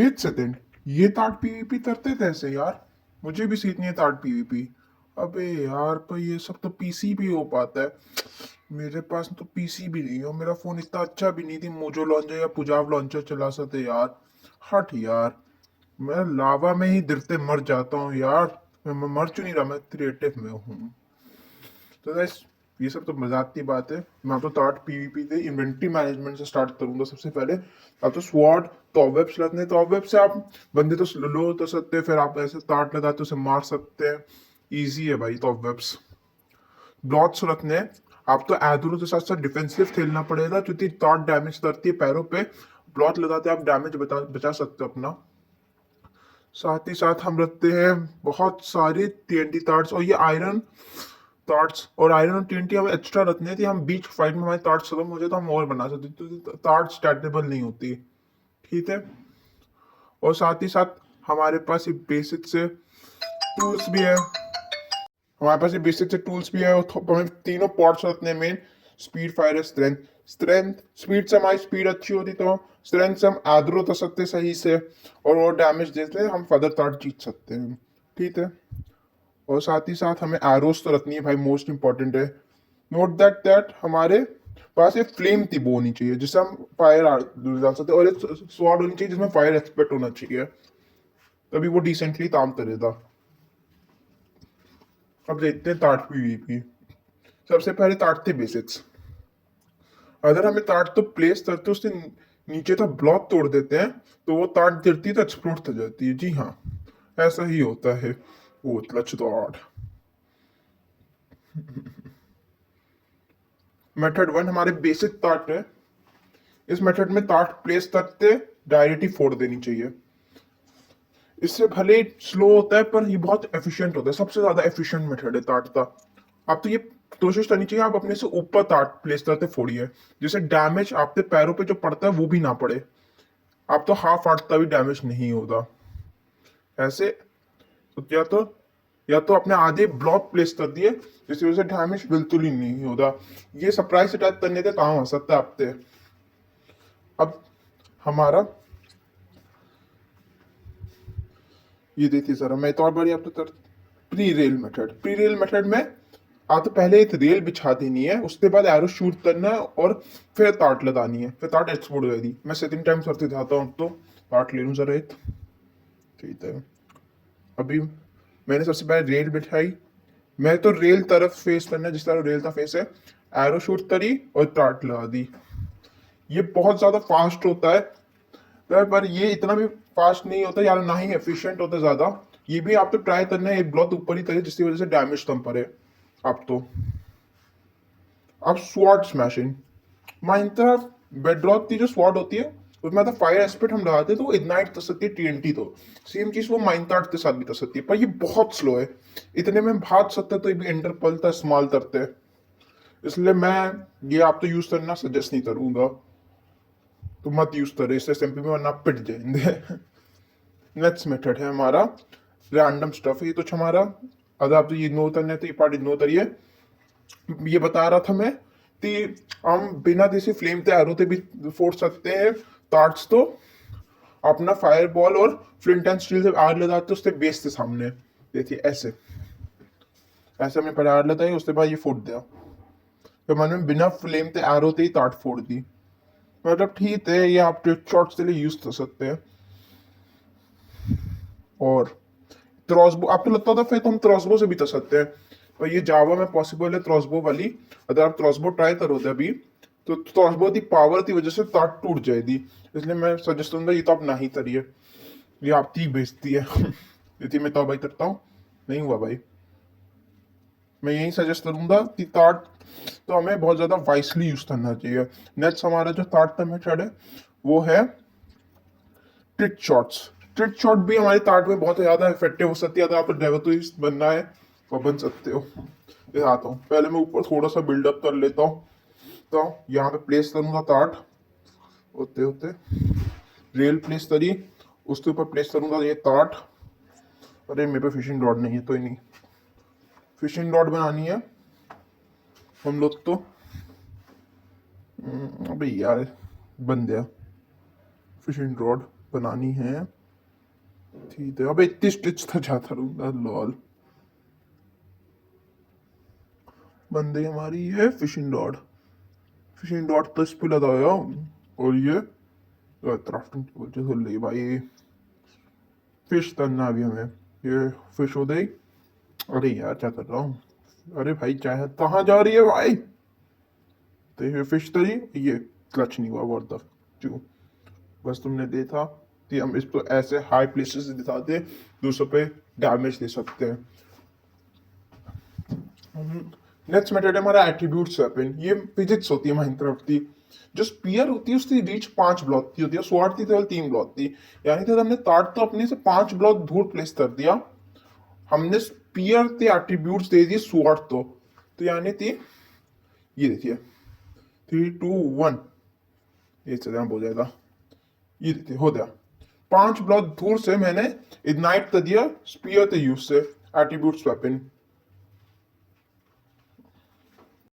एक सेकेंड, ये तार पीवीपी करते थे ऐसे यार? मुझे भी सीखनी है तार पीवीपी। अबे यार, पर ये सब तो पीसी भी हो पाता है। मेरे पास तो पीसी भी नहीं है और मेरा फोन इतना अच्छा भी नहीं थी मोजो लॉन्चर या पुजाब लॉन्चर चला सकते यार। हट यार, मैं लावा में ही गिरते मर जाता हूँ यार। मैं मर क्यों नहीं रहा, मैं क्रिएटिव में हूँ। तो गाइस, ये सब तो मजाक की बात है। मैं तो स्टार्ट पीवीपी से इन्वेंट्री मैनेजमेंट से स्टार्ट करूंगा सबसे पहले। आप तो स्वॉर्ड तो वेब चलाते हैं, तो वेब से आप बंदे तो लो तो सकते हैं, फिर आप ऐसे स्टार्ट लगाते उसे मार सकते हैं। इजी है भाई तो वेब्स। ब्लॉट्स रखने हैं, आप तो एडरो के साथ साथ डिफेंसिव खेलना पड़ेगा क्योंकि टॉट डैमेज करती है पैरों पे। ब्लॉट लगाते आप डैमेज बचा सकते हो अपना। साथ ही साथ हम रखते हैं बहुत सारे टीएनटी तार्ट्स, और ये आयरन तार्ट्स और आयरन और टीएनटी हमें एक्स्ट्रा रखने थे। हम बीच फाइट में हमारे तार्ट्स खत्म हो जाए तो हम और बना सकते, तो तार्ट्स स्टैटेबल नहीं होती। ठीक है। और साथ ही साथ हमारे पास ये बेसिक से टूल्स भी है। हमारे पास ये बेसिक से टूल्स भी है, और हमें तीनों पॉट्स रखने में। स्पीड, फायर है, स्ट्रेंथ। स्ट्रेंथ, स्पीड से हमारी स्पीड अच्छी होती तो स्ट्रेंथ से हम एग्रो कर सकते सही से, और वो डैमेज देते हम फर्दर तार्ट जीत सकते हैं। ठीक है। और साथ ही साथ हमें एरोस तो रखनी है भाई, मोस्ट इंपॉर्टेंट है। नोट दैट हमारे पास एक फ्लेम थी वो होनी चाहिए जिससे हम फायर डाल सकते हैं, और एक स्वॉर्ड होनी चाहिए जिसमें फायर एक्सपेक्ट होना चाहिए, तभी वो डिसेंटली काम करेगा। अब देखते हैं तार्ट पीवीपी। सबसे पहले तार्ट थे बेसिक्स। अगर हमें तार्ट तो प्लेस करते उससे नीचे तक ब्लॉक तोड़ देते हैं, तो वो तार्ट गिरती तो एक्सप्लोड हो जाती है। जी हाँ, ऐसा ही होता है। वो क्लच दौड़। मेथड वन हमारे बेसिक तार्ट है। इस मेथड में तार्ट प्लेस करते डायरेक्टली फोड़ देनी चाहिए। इससे भले ही स्लो होता है पर ये बहुत एफिशिएंट होता है, सबसे ज्यादा एफिशिएंट मेथड है तार्ट का। आप तो ये कोशिश करनी चाहिए आप अपने से ऊपर तार्ट प्लेस करते फोड़िए, जिससे डैमेज आपके पैरों पे जो पड़ता है वो भी ना पड़े। आप तो हाफ आर्ट भी डैमेज नहीं होगा ऐसे। तो या तो अपने आधे ब्लॉक प्लेस कर दिए जिसकी वजह से डैमेज बिल्कुल ही नहीं होगा। ये सरप्राइज अटैक करने के काम आ सकता है आपके। अब हमारा ये देखिए सर, मैं तो और बारी आपको प्री रेल मेथड में आप तो पहले एक रेल बिछा देनी है, उसके बाद एरो शूट करना है, और फिर ताट लगानी है, फिर ताट एक्सप्लोड हो जाएगी। मैं सेकंड टाइम करते जाता हूँ, तो ताट ले लूँ जरा एक। ठीक है। अभी मैंने सबसे पहले रेल बिठाई। मैं तो रेल तरफ फेस करना, जिस तरह रेल का फेस है, एरो शूट करी और ताट लगा दी। ये बहुत ज्यादा फास्ट होता है, पर ये इतना भी फास्ट नहीं होता यार, ना ही एफिशिएंट होता ज्यादा। ये भी आप तो ट्राई करना है एक ब्लॉक ऊपर ही करे जिसकी वजह से डैमेज कम पड़े। आप तो अब स्वॉर्ड स्मैशिंग। माइनक्राफ्ट बेडरॉक की जो स्वॉर्ड होती है उसमें तो फायर एस्पेक्ट हम लगाते हैं तो वो इग्नाइट कर सकती है टीएनटी। तो सेम चीज वो माइनक्राफ्ट के साथ भी कर सकती है, पर ये बहुत स्लो है। इतने में भाग सकते तो ये भी एंटर पल का इस्तेमाल करते हैं। इसलिए मैं ये आप तो यूज करना सजेस्ट नहीं करूंगा। तो मत यूज करें इससे सिंपल में, वरना पिट जाएंगे। नेक्स्ट मेथड है हमारा रैंडम स्टफ। ये तो हमारा, अगर आप तो ये इग्नोर करना है तो ये पार्ट इग्नोर करिए। ये बता रहा था मैं कि हम बिना किसी फ्लेम के एरो से भी फोड़ सकते हैं तार्ट्स। तो अपना फायर बॉल और फ्लिंट एंड स्टील से आग लगाते उसके बेस के सामने। देखिए ऐसे ऐसे हमने पहले आग लगाई, उसके बाद ये फूट दिया। तो मैंने बिना फ्लेम के एरो से ही तार्ट फोड़ दी। मतलब ठीक है, ये आप ट्रिक शॉट्स के लिए यूज कर सकते हैं। और क्रॉसबो, आपको लगता था फिर तो हम क्रॉसबो से भी कर सकते हैं, और ये जावा में पॉसिबल है क्रॉसबो वाली। अगर आप क्रॉसबो ट्राई करोगे अभी, तो क्रॉसबो की पावर की वजह से तार टूट जाएगी। इसलिए मैं सजेस्ट करूंगा ये तो आप ना ही करिए, ये आपकी बेइज्जती है। यदि मैं तो भाई करता हूँ, नहीं हुआ भाई। मैं यही सजेस्ट करूंगा कि तार तो हमें बहुत ज्यादा वाइसली यूज करना चाहिए। नेक्स्ट हमारा जो तार का मेथड है वो है ट्रिक शॉट्स। ट्रिक शॉट भी हमारे तार्ट में बहुत ज्यादा इफेक्टिव हो सकती है। अगर आपको डेवोटिस्ट बनना है तो बन सकते हो। ये आता हूँ, पहले मैं ऊपर थोड़ा सा बिल्डअप कर लेता हूँ। तो यहाँ पे प्लेस करूंगा तार्ट, होते होते रेल प्लेस करी, उसके ऊपर प्लेस करूंगा ये तार्ट। अरे मेरे पे फिशिंग रॉड नहीं है, तो ही नहीं, फिशिंग रॉड बनानी है हम लोग तो। अबे यार, बन गया फिशिंग रॉड। बनानी है। ठीक है, अबे इतनी स्टिच था जाता रहूंगा लॉल। बंदे हमारी है फिशिंग रॉड। फिशिंग रॉड तो इस पे लगाया, और ये क्राफ्टिंग टेबल जो ले भाई, फिश करना अभी हमें। ये फिश हो गई। अरे यार क्या कर रहा हूँ। अरे भाई चाहे कहाँ जा रही है भाई। तो ये फिश तरी, ये क्लच नहीं हुआ, व्हाट द क्यों। बस तुमने देखा कि हम इसको ऐसे हाई प्लेसेस से दिखाते दूसरों पे डैमेज दे सकते हैं। नेक्स्ट मेथड है हमारा एट्रीब्यूट्स वेपन। ये फिजिक्स होती है माइनक्राफ्ट की। जो स्पीयर होती है उसकी रीच 5 ब्लॉक की होती है, स्वॉर्ड की केवल 3 ब्लॉक थी। यानी कि हमने तार तो अपने से 5 ब्लॉक दूर प्लेस कर दिया, हमने स्पीयर के एट्रीब्यूट्स दे दिए स्वॉर्ड तो यानी थी, ये देखिए 3 2 1, ये चला हो जाएगा। ये देखिए हो गया। 5 ब्लॉक दूर से मैंने इग्नाइट कर दिया स्पीयर के यूज से एट्रीब्यूट्स वेपन।